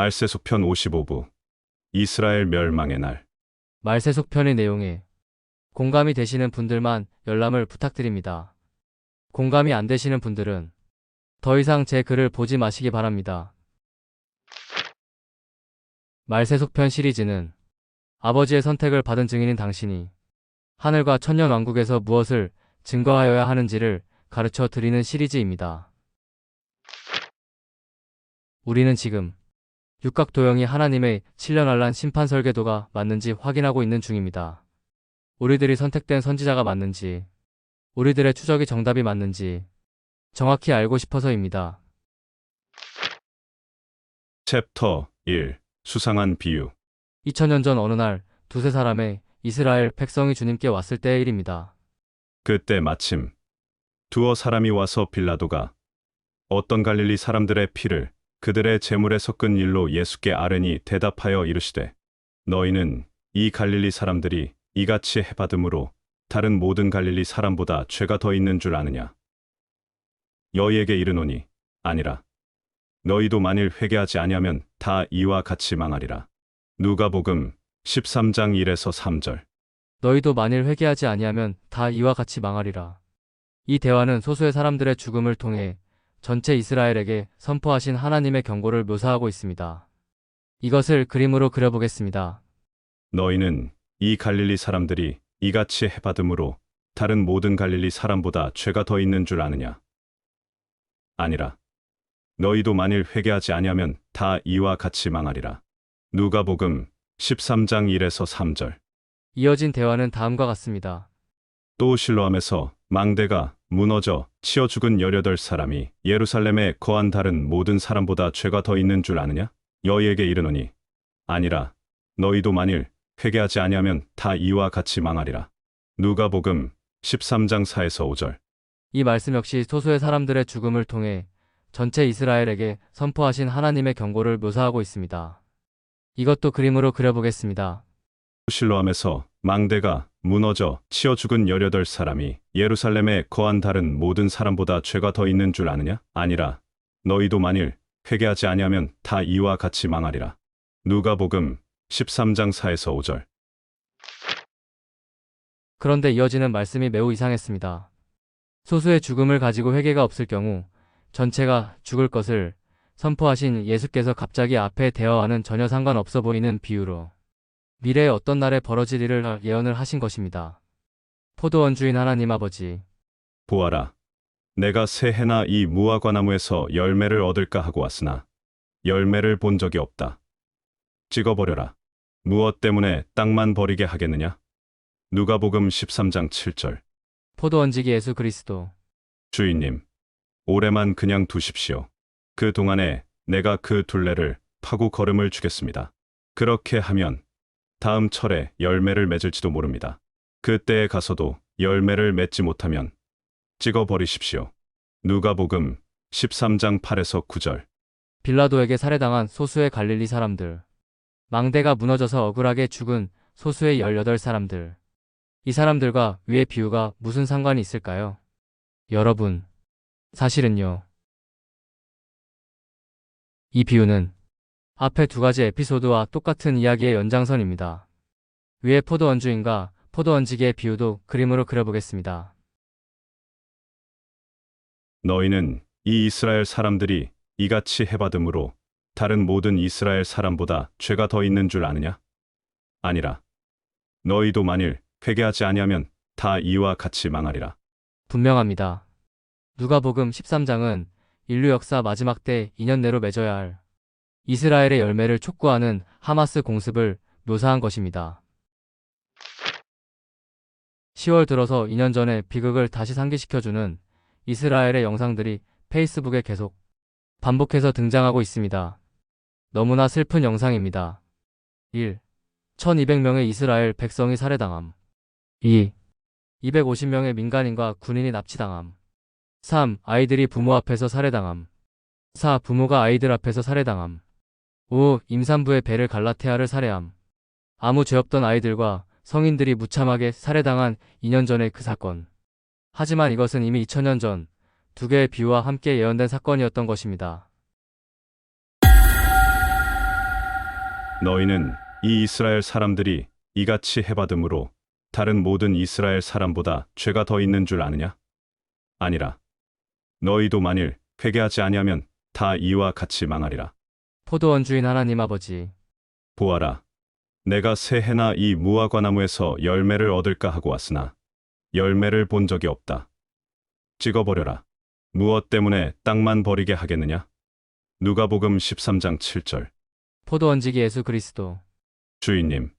말세속편 55부 이스라엘 멸망의 날. 말세속편의 내용에 공감이 되시는 분들만 열람을 부탁드립니다. 공감이 안 되시는 분들은 더 이상 제 글을 보지 마시기 바랍니다. 말세속편 시리즈는 아버지의 선택을 받은 증인인 당신이 하늘과 천년왕국에서 무엇을 증거하여야 하는지를 가르쳐 드리는 시리즈입니다. 우리는 지금 육각도형이 하나님의 7년환란 심판 설계도가 맞는지 확인하고 있는 중입니다. 우리들이 선택된 선지자가 맞는지, 우리들의 추적이 정답이 맞는지 정확히 알고 싶어서입니다. 챕터 1 수상한 비유. 2000년 전 어느 날 두세 사람의 이스라엘 백성이 주님께 왔을 때의 일입니다. 그때 마침 두어 사람이 와서 빌라도가 어떤 갈릴리 사람들의 피를 그들의 제물에 섞은 일로 예수께 아뢰니 대답하여 이르시되 너희는 이 갈릴리 사람들이 이같이 해받음으로 다른 모든 갈릴리 사람보다 죄가 더 있는 줄 아느냐? 너희에게 이르노니 아니라. 너희도 만일 회개하지 아니하면 다 이와 같이 망하리라. 누가복음 13장 1에서 3절. 너희도 만일 회개하지 아니하면 다 이와 같이 망하리라. 이 대화는 소수의 사람들의 죽음을 통해 전체 이스라엘에게 선포하신 하나님의 경고를 묘사하고 있습니다. 이것을 그림으로 그려보겠습니다. 너희는 이 갈릴리 사람들이 이같이 해받음으로 다른 모든 갈릴리 사람보다 죄가 더 있는 줄 아느냐? 아니라. 너희도 만일 회개하지 아니하면 다 이와 같이 망하리라. 누가복음 13장 1에서 3절. 이어진 대화는 다음과 같습니다. 또 실로암에서 망대가 무너져 치어 죽은 18사람이 예루살렘에 거한 다른 모든 사람보다 죄가 더 있는 줄 아느냐? 너희에게 이르노니 아니라. 너희도 만일 회개하지 아니하면 다 이와 같이 망하리라. 누가복음 13장 4에서 5절. 이 말씀 역시 소수의 사람들의 죽음을 통해 전체 이스라엘에게 선포하신 하나님의 경고를 묘사하고 있습니다. 이것도 그림으로 그려보겠습니다. 실로암에서 망대가 무너져 치어 죽은 18사람이 예루살렘에 거한 다른 모든 사람보다 죄가 더 있는 줄 아느냐? 아니라. 너희도 만일 회개하지 아니하면 다 이와 같이 망하리라. 누가복음 13장 4에서 5절. 그런데 이어지는 말씀이 매우 이상했습니다. 소수의 죽음을 가지고 회개가 없을 경우 전체가 죽을 것을 선포하신 예수께서 갑자기 앞의 대화와는 전혀 상관없어 보이는 비유로 미래의 어떤 날에 벌어질 일을 예언을 하신 것입니다. 포도원주인 하나님 아버지, 보아라. 내가 새해나 이 무화과나무에서 열매를 얻을까 하고 왔으나 열매를 본 적이 없다. 찍어버려라. 무엇 때문에 땅만 버리게 하겠느냐? 누가복음 13장 7절. 포도원지기 예수 그리스도, 주인님, 올해만 그냥 두십시오. 그 동안에 내가 그 둘레를 파고 걸음을 주겠습니다. 그렇게 하면 다음 철에 열매를 맺을지도 모릅니다. 그때에 가서도 열매를 맺지 못하면 찍어버리십시오. 누가복음 13장 8에서 9절. 빌라도에게 살해당한 소수의 갈릴리 사람들, 망대가 무너져서 억울하게 죽은 소수의 18사람들, 이 사람들과 위의 비유가 무슨 상관이 있을까요? 여러분, 사실은요. 이 비유는 앞의 두 가지 에피소드와 똑같은 이야기의 연장선입니다. 위의 포도원주인과 포도원지기의 비유도 그림으로 그려보겠습니다. 너희는 이 이스라엘 사람들이 이같이 해받음으로 다른 모든 이스라엘 사람보다 죄가 더 있는 줄 아느냐? 아니라. 너희도 만일 회개하지 아니하면 다 이와 같이 망하리라. 분명합니다. 누가복음 13장은 인류 역사 마지막 때 2년 내로 맺어야 할 이스라엘의 열매를 촉구하는 하마스 공습을 묘사한 것입니다. 10월 들어서 2년 전에 비극을 다시 상기시켜주는 이스라엘의 영상들이 페이스북에 계속 반복해서 등장하고 있습니다. 너무나 슬픈 영상입니다. 1. 1200명의 이스라엘 백성이 살해당함. 2. 250명의 민간인과 군인이 납치당함. 3. 아이들이 부모 앞에서 살해당함. 4. 부모가 아이들 앞에서 살해당함. 5. 임산부의 배를 갈라테아를 살해함. 아무 죄 없던 아이들과 성인들이 무참하게 살해당한 2년 전의 그 사건. 하지만 이것은 이미 2000년 전 두 개의 비유와 함께 예언된 사건이었던 것입니다. 너희는 이 이스라엘 사람들이 이같이 해받음으로 다른 모든 이스라엘 사람보다 죄가 더 있는 줄 아느냐? 아니라 너희도 만일 회개하지 아니하면 다 이와 같이 망하리라. 포도원 주인 하나님 아버지, 보아라, 내가 새해나 이 무화과 나무에서 열매를 얻을까 하고 왔으나 열매를 본 적이 없다. 찍어버려라. 무엇 때문에 땅만 버리게 하겠느냐? 누가복음 13장 7절. 포도원지기 예수 그리스도, 주인님,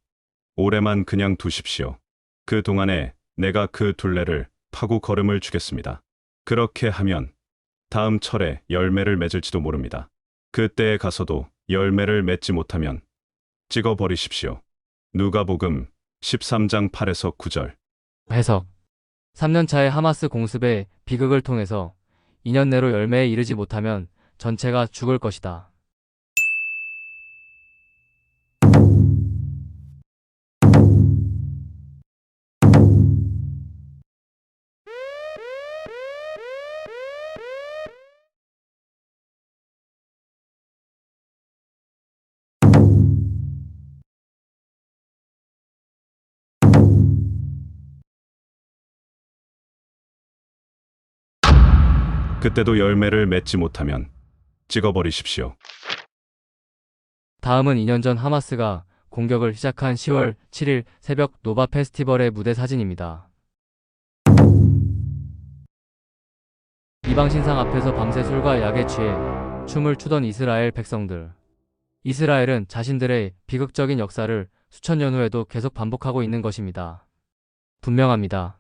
올해만 그냥 두십시오. 그 동안에 내가 그 둘레를 파고 걸음을 주겠습니다. 그렇게 하면 다음 철에 열매를 맺을지도 모릅니다. 그때에 가서도 열매를 맺지 못하면 찍어버리십시오. 누가복음 13장 8에서 9절. 해석. 3년차의 하마스 공습의 비극을 통해서 2년 내로 열매에 이르지 못하면 전체가 죽을 것이다. 그때도 열매를 맺지 못하면 찍어버리십시오. 다음은 2년 전 하마스가 공격을 시작한 10월 7일 새벽 노바 페스티벌의 무대 사진입니다. 이방 신상 앞에서 밤새 술과 약에 취해 춤을 추던 이스라엘 백성들. 이스라엘은 자신들의 비극적인 역사를 수천 년 후에도 계속 반복하고 있는 것입니다. 분명합니다.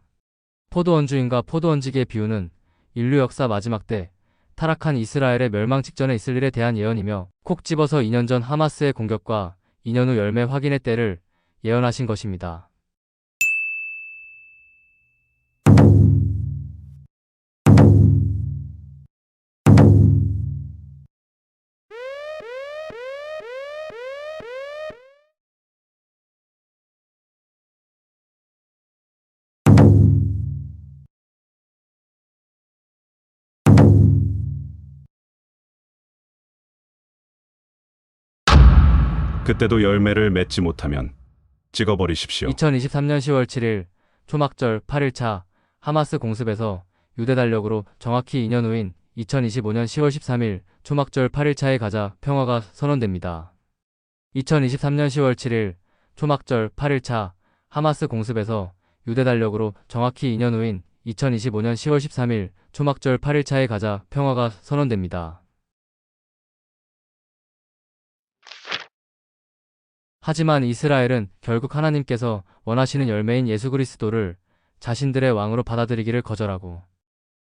포도원주인과 포도원지기의 비유는 인류 역사 마지막 때 타락한 이스라엘의 멸망 직전에 있을 일에 대한 예언이며 콕 집어서 2년 전 하마스의 공격과 2년 후 열매 확인의 때를 예언하신 것입니다. 그때도 열매를 맺지 못하면 찍어버리십시오. 2023년 10월 7일 초막절 8일차 하마스 공습에서 유대 달력으로 정확히 2년 후인 2025년 10월 13일 초막절 8일차에 가자 평화가 선언됩니다. 2023년 10월 7일 초막절 8일차 하마스 공습에서 유대 달력으로 정확히 2년 후인 2025년 10월 13일 초막절 8일차에 가자 평화가 선언됩니다. 하지만 이스라엘은 결국 하나님께서 원하시는 열매인 예수 그리스도를 자신들의 왕으로 받아들이기를 거절하고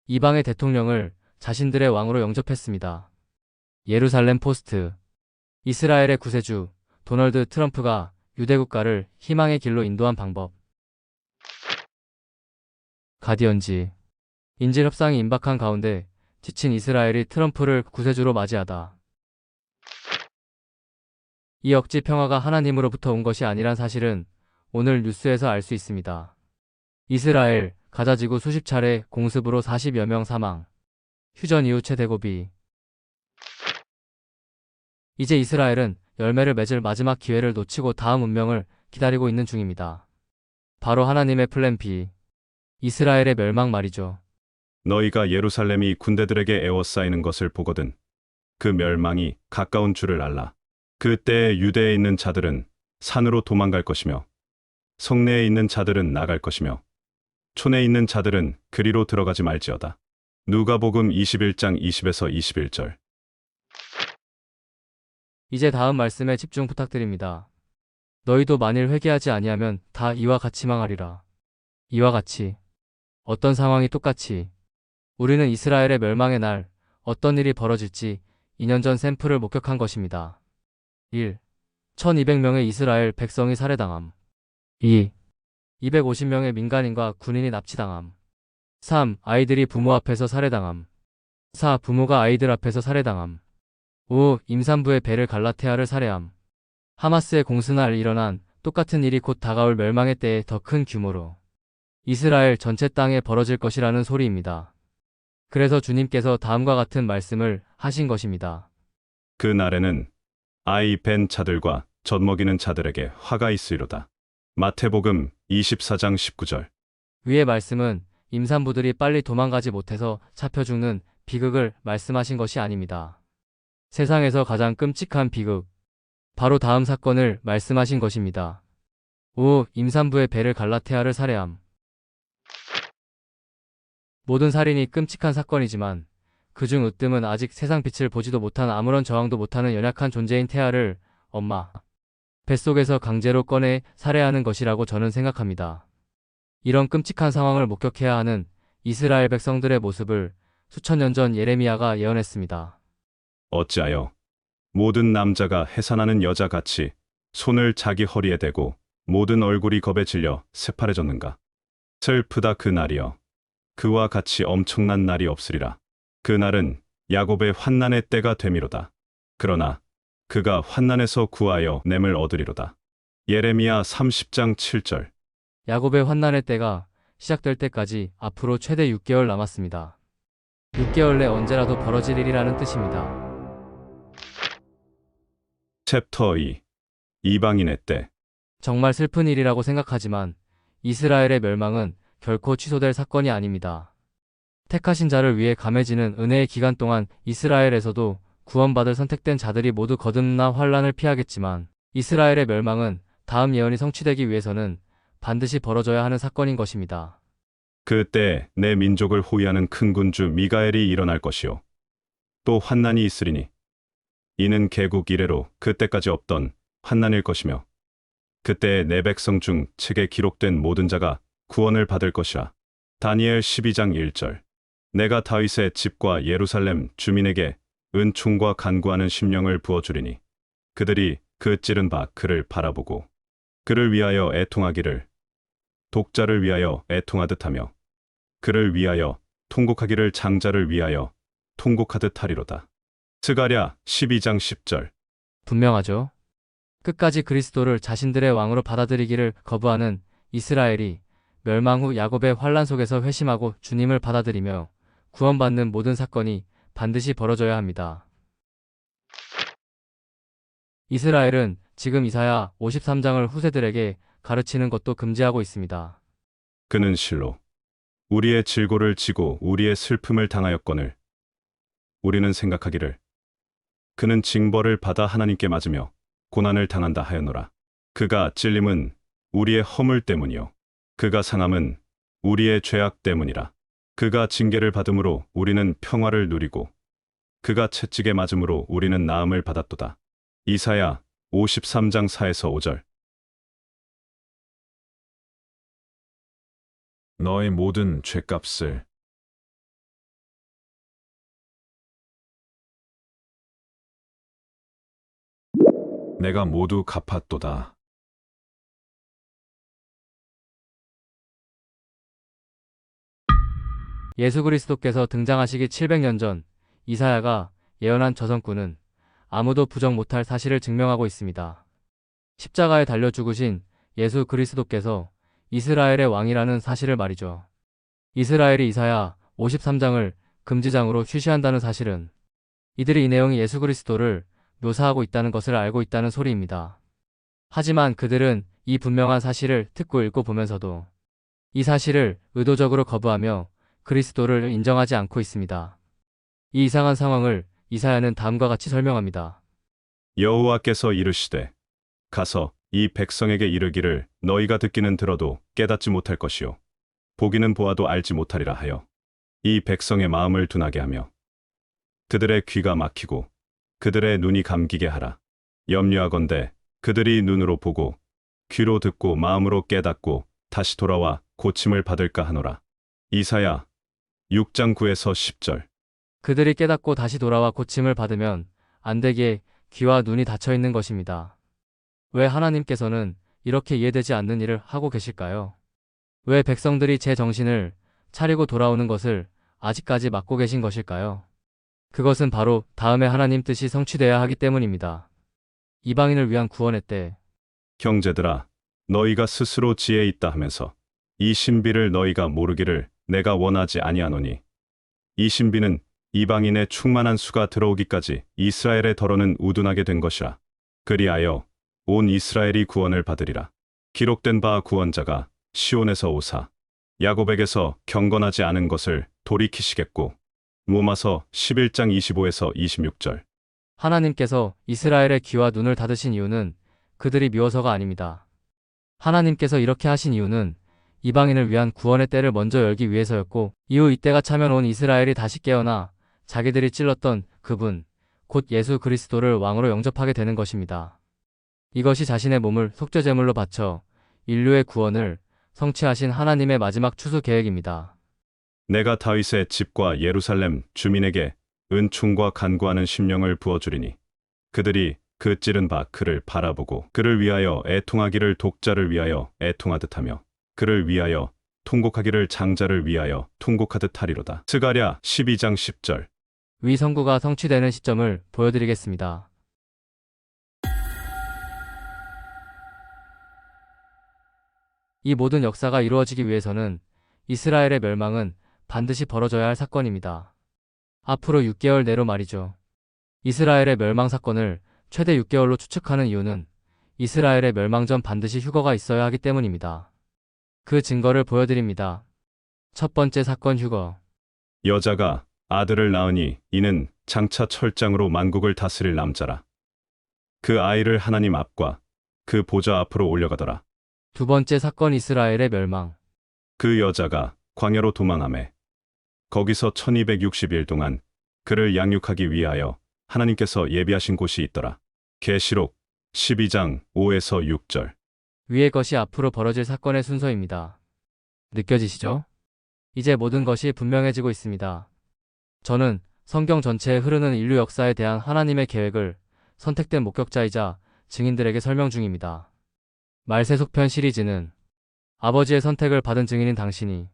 이방의 대통령을 자신들의 왕으로 영접했습니다. 예루살렘 포스트. 이스라엘의 구세주 도널드 트럼프가 유대 국가를 희망의 길로 인도한 방법. 가디언지. 인질 협상이 임박한 가운데 지친 이스라엘이 트럼프를 구세주로 맞이하다. 이 억지 평화가 하나님으로부터 온 것이 아니란 사실은 오늘 뉴스에서 알 수 있습니다. 이스라엘, 가자지구 수십 차례 공습으로 40여 명 사망. 휴전 이후 최대고비. 이제 이스라엘은 열매를 맺을 마지막 기회를 놓치고 다음 운명을 기다리고 있는 중입니다. 바로 하나님의 플랜 B. 이스라엘의 멸망 말이죠. 너희가 예루살렘이 군대들에게 에워싸이는 것을 보거든 그 멸망이 가까운 줄을 알라. 그때 유대에 있는 자들은 산으로 도망갈 것이며 성내에 있는 자들은 나갈 것이며 촌에 있는 자들은 그리로 들어가지 말지어다. 누가복음 21장 20에서 21절. 이제 다음 말씀에 집중 부탁드립니다. 너희도 만일 회개하지 아니하면 다 이와 같이 망하리라. 이와 같이. 어떤 상황이 똑같이. 우리는 이스라엘의 멸망의 날 어떤 일이 벌어질지 2년 전 샘플을 목격한 것입니다. 1. 1200명의 이스라엘 백성이 살해당함. 2. 250명의 민간인과 군인이 납치당함. 3. 아이들이 부모 앞에서 살해당함. 4. 부모가 아이들 앞에서 살해당함. 5. 임산부의 배를 갈라테아를 살해함. 하마스의 공습날 일어난 똑같은 일이 곧 다가올 멸망의 때에 더 큰 규모로 이스라엘 전체 땅에 벌어질 것이라는 소리입니다. 그래서 주님께서 다음과 같은 말씀을 하신 것입니다. 그 날에는 아이 벤 자들과 젖먹이는 자들에게 화가 있으리로다. 마태복음 24장 19절. 위의 말씀은 임산부들이 빨리 도망가지 못해서 잡혀 죽는 비극을 말씀하신 것이 아닙니다. 세상에서 가장 끔찍한 비극, 바로 다음 사건을 말씀하신 것입니다. 5. 임산부의 배를 갈라 태아를 살해함. 모든 살인이 끔찍한 사건이지만 그중 으뜸은 아직 세상 빛을 보지도 못한 아무런 저항도 못하는 연약한 존재인 태아를 엄마 뱃속에서 강제로 꺼내 살해하는 것이라고 저는 생각합니다. 이런 끔찍한 상황을 목격해야 하는 이스라엘 백성들의 모습을 수천 년 전 예레미야가 예언했습니다. 어찌하여 모든 남자가 해산하는 여자같이 손을 자기 허리에 대고 모든 얼굴이 겁에 질려 새파래졌는가. 슬프다 그 날이여. 그와 같이 엄청난 날이 없으리라. 그 날은 야곱의 환난의 때가 되미로다. 그러나 그가 환난에서 구하여 냄을 얻으리로다. 예레미야 30장 7절. 야곱의 환난의 때가 시작될 때까지 앞으로 최대 6개월 남았습니다. 6개월 내 언제라도 벌어질 일이라는 뜻입니다. 챕터 2. 이방인의 때. 정말 슬픈 일이라고 생각하지만 이스라엘의 멸망은 결코 취소될 사건이 아닙니다. 택하신 자를 위해 감해지는 은혜의 기간 동안 이스라엘에서도 구원받을 선택된 자들이 모두 거듭나 환란을 피하겠지만 이스라엘의 멸망은 다음 예언이 성취되기 위해서는 반드시 벌어져야 하는 사건인 것입니다. 그때 내 민족을 호위하는 큰 군주 미가엘이 일어날 것이요. 또 환난이 있으리니 이는 개국 이래로 그때까지 없던 환난일 것이며 그때 내 백성 중 책에 기록된 모든 자가 구원을 받을 것이라. 다니엘 12장 1절. 내가 다윗의 집과 예루살렘 주민에게 은총과 간구하는 심령을 부어주리니 그들이 그 찌른 바 그를 바라보고 그를 위하여 애통하기를 독자를 위하여 애통하듯 하며 그를 위하여 통곡하기를 장자를 위하여 통곡하듯 하리로다. 스가랴 12장 10절. 분명하죠. 끝까지 그리스도를 자신들의 왕으로 받아들이기를 거부하는 이스라엘이 멸망 후 야곱의 환란 속에서 회심하고 주님을 받아들이며 구원받는 모든 사건이 반드시 벌어져야 합니다. 이스라엘은 지금 이사야 53장을 후세들에게 가르치는 것도 금지하고 있습니다. 그는 실로 우리의 질고를 지고 우리의 슬픔을 당하였거늘 우리는 생각하기를 그는 징벌을 받아 하나님께 맞으며 고난을 당한다 하였노라. 그가 찔림은 우리의 허물 때문이요 그가 상함은 우리의 죄악 때문이라. 그가 징계를 받음으로 우리는 평화를 누리고 그가 채찍에 맞음으로 우리는 나음을 받았도다. 이사야 53장 4에서 5절. 너의 모든 죄값을 내가 모두 갚았도다. 예수 그리스도께서 등장하시기 700년 전 이사야가 예언한 저선꾼은 아무도 부정 못할 사실을 증명하고 있습니다. 십자가에 달려 죽으신 예수 그리스도께서 이스라엘의 왕이라는 사실을 말이죠. 이스라엘이 이사야 53장을 금지장으로 쉬쉬한다는 사실은 이들이 이 내용이 예수 그리스도를 묘사하고 있다는 것을 알고 있다는 소리입니다. 하지만 그들은 이 분명한 사실을 듣고 읽고 보면서도 이 사실을 의도적으로 거부하며 그리스도를 인정하지 않고 있습니다. 이 이상한 상황을 이사야는 다음과 같이 설명합니다. 여호와께서 이르시되 가서 이 백성에게 이르기를 너희가 듣기는 들어도 깨닫지 못할 것이요 보기는 보아도 알지 못하리라 하여 이 백성의 마음을 둔하게 하며 그들의 귀가 막히고 그들의 눈이 감기게 하라. 염려하건대 그들이 눈으로 보고 귀로 듣고 마음으로 깨닫고 다시 돌아와 고침을 받을까 하노라. 이사야 6장 9에서 10절. 그들이 깨닫고 다시 돌아와 고침을 받으면 안 되기에 귀와 눈이 닫혀 있는 것입니다. 왜 하나님께서는 이렇게 이해되지 않는 일을 하고 계실까요? 왜 백성들이 제 정신을 차리고 돌아오는 것을 아직까지 막고 계신 것일까요? 그것은 바로 다음에 하나님 뜻이 성취되어야 하기 때문입니다. 이방인을 위한 구원의 때. 형제들아 너희가 스스로 지혜 있다 하면서 이 신비를 너희가 모르기를 내가 원하지 아니하노니 이 신비는 이방인의 충만한 수가 들어오기까지 이스라엘의 더러는 우둔하게 된 것이라. 그리하여 온 이스라엘이 구원을 받으리라. 기록된 바 구원자가 시온에서 오사 야곱에게서 경건하지 않은 것을 돌이키시겠고. 로마서 11장 25에서 26절. 하나님께서 이스라엘의 귀와 눈을 닫으신 이유는 그들이 미워서가 아닙니다. 하나님께서 이렇게 하신 이유는 이방인을 위한 구원의 때를 먼저 열기 위해서였고, 이후 이때가 차면 온 이스라엘이 다시 깨어나 자기들이 찔렀던 그분, 곧 예수 그리스도를 왕으로 영접하게 되는 것입니다. 이것이 자신의 몸을 속죄제물로 바쳐 인류의 구원을 성취하신 하나님의 마지막 추수 계획입니다. 내가 다윗의 집과 예루살렘 주민에게 은총과 간구하는 심령을 부어주리니 그들이 그 찌른 바 그를 바라보고 그를 위하여 애통하기를 독자를 위하여 애통하듯 하며 그를 위하여 통곡하기를 장자를 위하여 통곡하듯 하리로다. 스가랴 12장 10절. 위 선구가 성취되는 시점을 보여드리겠습니다. 이 모든 역사가 이루어지기 위해서는 이스라엘의 멸망은 반드시 벌어져야 할 사건입니다. 앞으로 6개월 내로 말이죠. 이스라엘의 멸망 사건을 최대 6개월로 추측하는 이유는 이스라엘의 멸망 전 반드시 휴거가 있어야 하기 때문입니다. 그 증거를 보여드립니다. 첫 번째 사건 휴거. 여자가 아들을 낳으니 이는 장차 철장으로 만국을 다스릴 남자라. 그 아이를 하나님 앞과 그 보좌 앞으로 올려가더라. 두 번째 사건 이스라엘의 멸망. 그 여자가 광야로 도망하매 거기서 1260일 동안 그를 양육하기 위하여 하나님께서 예비하신 곳이 있더라. 계시록 12장 5에서 6절. 위의 것이 앞으로 벌어질 사건의 순서입니다. 느껴지시죠? 이제 모든 것이 분명해지고 있습니다. 저는 성경 전체에 흐르는 인류 역사에 대한 하나님의 계획을 선택된 목격자이자 증인들에게 설명 중입니다. 말세속편 시리즈는 아버지의 선택을 받은 증인인 당신이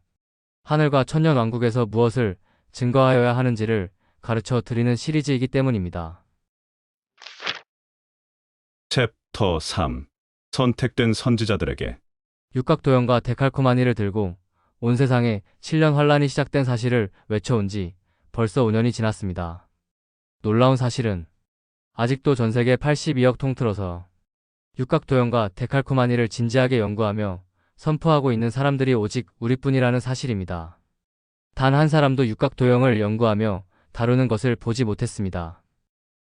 하늘과 천년왕국에서 무엇을 증거하여야 하는지를 가르쳐 드리는 시리즈이기 때문입니다. 챕터 3. 선택된 선지자들에게. 육각도형과 데칼코마니를 들고 온 세상에 7년 환란이 시작된 사실을 외쳐온 지 벌써 5년이 지났습니다. 놀라운 사실은 아직도 전 세계 82억 통틀어서 육각도형과 데칼코마니를 진지하게 연구하며 선포하고 있는 사람들이 오직 우리뿐이라는 사실입니다. 단 한 사람도 육각도형을 연구하며 다루는 것을 보지 못했습니다.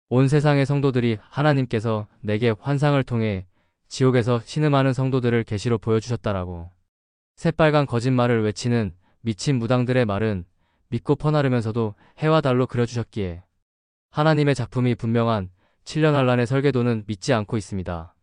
온 세상의 성도들이 하나님께서 내게 환상을 통해 지옥에서 신음하는 성도들을 계시로 보여주셨다라고 새빨간 거짓말을 외치는 미친 무당들의 말은 믿고 퍼나르면서도 해와 달로 그려주셨기에 하나님의 작품이 분명한 7년 환란의 설계도는 믿지 않고 있습니다.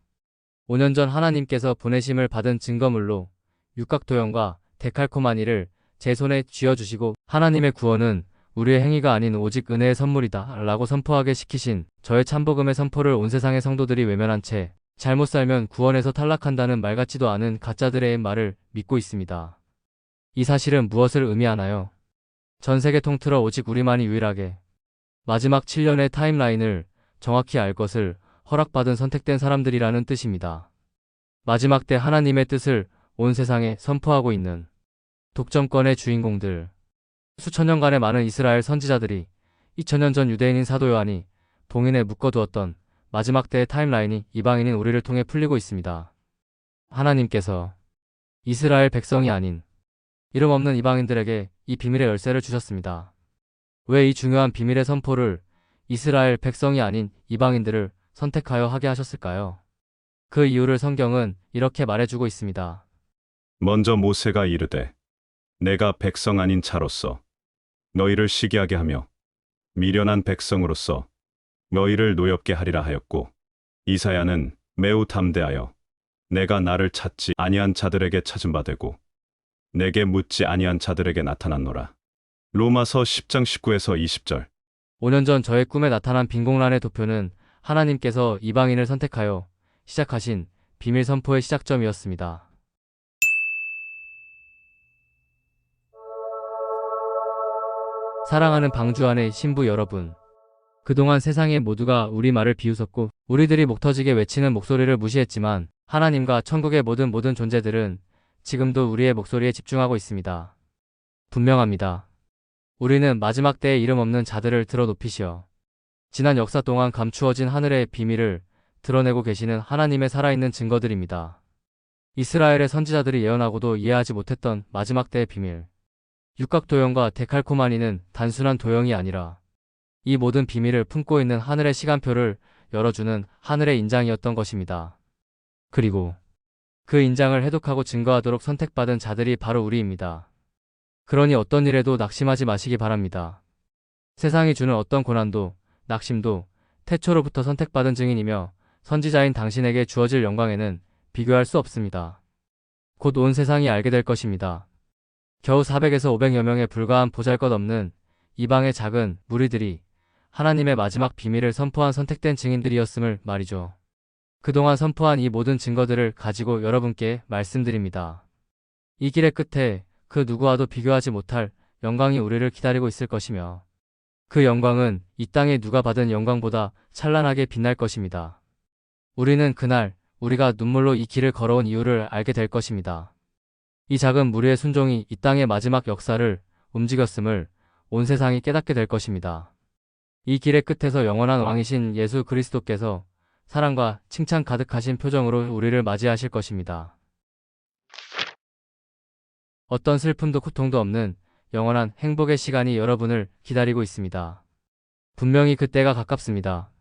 5년 전 하나님께서 보내심을 받은 증거물로 육각도형과 데칼코마니를 제 손에 쥐어주시고 하나님의 구원은 우리의 행위가 아닌 오직 은혜의 선물이다 라고 선포하게 시키신 저의 참복음의 선포를 온 세상의 성도들이 외면한 채 잘못 살면 구원에서 탈락한다는 말 같지도 않은 가짜들의 말을 믿고 있습니다. 이 사실은 무엇을 의미하나요? 전 세계 통틀어 오직 우리만이 유일하게 마지막 7년의 타임라인을 정확히 알 것을 허락받은 선택된 사람들이라는 뜻입니다. 마지막 때 하나님의 뜻을 온 세상에 선포하고 있는 독점권의 주인공들. 수천 년간의 많은 이스라엘 선지자들이 2000년 전 유대인인 사도 요한이 봉인에 묶어두었던 마지막 때의 타임라인이 이방인인 우리를 통해 풀리고 있습니다. 하나님께서 이스라엘 백성이 아닌 이름 없는 이방인들에게 이 비밀의 열쇠를 주셨습니다. 왜 이 중요한 비밀의 선포를 이스라엘 백성이 아닌 이방인들을 선택하여 하게 하셨을까요? 그 이유를 성경은 이렇게 말해주고 있습니다. 먼저 모세가 이르되 내가 백성 아닌 자로서 너희를 시기하게 하며 미련한 백성으로서 너희를 노엽게 하리라 하였고, 이사야는 매우 담대하여 내가 나를 찾지 아니한 자들에게 찾은 바 되고 내게 묻지 아니한 자들에게 나타났노라. 로마서 10장 19에서 20절. 5년 전 저의 꿈에 나타난 빈공란의 도표는 하나님께서 이방인을 선택하여 시작하신 비밀 선포의 시작점이었습니다. 사랑하는 방주 안의 신부 여러분, 그동안 세상의 모두가 우리 말을 비웃었고 우리들이 목 터지게 외치는 목소리를 무시했지만 하나님과 천국의 모든 존재들은 지금도 우리의 목소리에 집중하고 있습니다. 분명합니다. 우리는 마지막 때의 이름 없는 자들을 들어 높이시어 지난 역사 동안 감추어진 하늘의 비밀을 드러내고 계시는 하나님의 살아있는 증거들입니다. 이스라엘의 선지자들이 예언하고도 이해하지 못했던 마지막 때의 비밀. 육각도형과 데칼코마니는 단순한 도형이 아니라 이 모든 비밀을 품고 있는 하늘의 시간표를 열어주는 하늘의 인장이었던 것입니다. 그리고 그 인장을 해독하고 증거하도록 선택받은 자들이 바로 우리입니다. 그러니 어떤 일에도 낙심하지 마시기 바랍니다. 세상이 주는 어떤 고난도, 낙심도 태초로부터 선택받은 증인이며 선지자인 당신에게 주어질 영광에는 비교할 수 없습니다. 곧 온 세상이 알게 될 것입니다. 겨우 400에서 500여 명에 불과한 보잘것없는 이방의 작은 무리들이 하나님의 마지막 비밀을 선포한 선택된 증인들이었음을 말이죠. 그동안 선포한 이 모든 증거들을 가지고 여러분께 말씀드립니다. 이 길의 끝에 그 누구와도 비교하지 못할 영광이 우리를 기다리고 있을 것이며 그 영광은 이 땅에 누가 받은 영광보다 찬란하게 빛날 것입니다. 우리는 그날 우리가 눈물로 이 길을 걸어온 이유를 알게 될 것입니다. 이 작은 무리의 순종이 이 땅의 마지막 역사를 움직였음을 온 세상이 깨닫게 될 것입니다. 이 길의 끝에서 영원한 왕이신 예수 그리스도께서 사랑과 칭찬 가득하신 표정으로 우리를 맞이하실 것입니다. 어떤 슬픔도 고통도 없는 영원한 행복의 시간이 여러분을 기다리고 있습니다. 분명히 그때가 가깝습니다.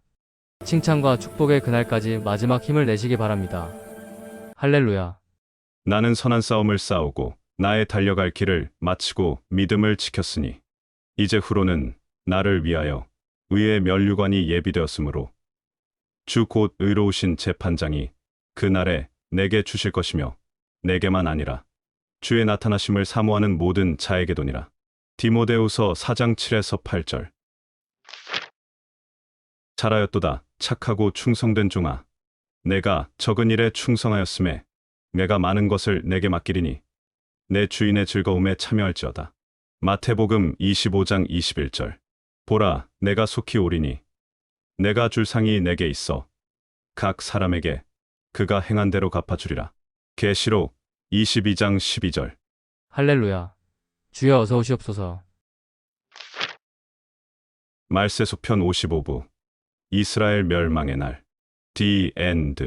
칭찬과 축복의 그날까지 마지막 힘을 내시기 바랍니다. 할렐루야. 나는 선한 싸움을 싸우고 나의 달려갈 길을 마치고 믿음을 지켰으니 이제 후로는 나를 위하여 의의 면류관이 예비되었으므로 주 곧 의로우신 재판장이 그날에 내게 주실 것이며 내게만 아니라 주의 나타나심을 사모하는 모든 자에게도니라. 디모데후서 4장 7에서 8절. 잘하였도다 착하고 충성된 종아, 내가 적은 일에 충성하였음에 내가 많은 것을 내게 맡기리니 내 주인의 즐거움에 참여할지어다. 마태복음 25장 21절. 보라, 내가 속히 오리니 내가 줄 상이 내게 있어 각 사람에게 그가 행한 대로 갚아주리라. 계시록 22장 12절. 할렐루야. 주여 어서 오시옵소서. 말세속편 55부. 이스라엘 멸망의 날. The End.